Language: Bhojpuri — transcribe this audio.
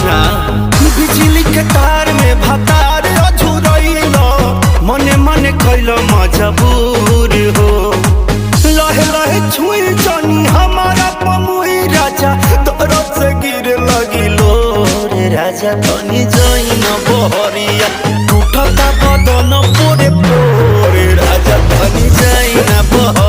ना बिजली के तार में भतार अझुरैलो मने मने कैलो मजबूर हो लहे लहे छुई जानी हमारा पमुई राजा तोरो से गिर लगिलो रे राजा तनी जाई न बहरिया टूटता बदन पोरे पोरे राजा तनी जाई न बहरिया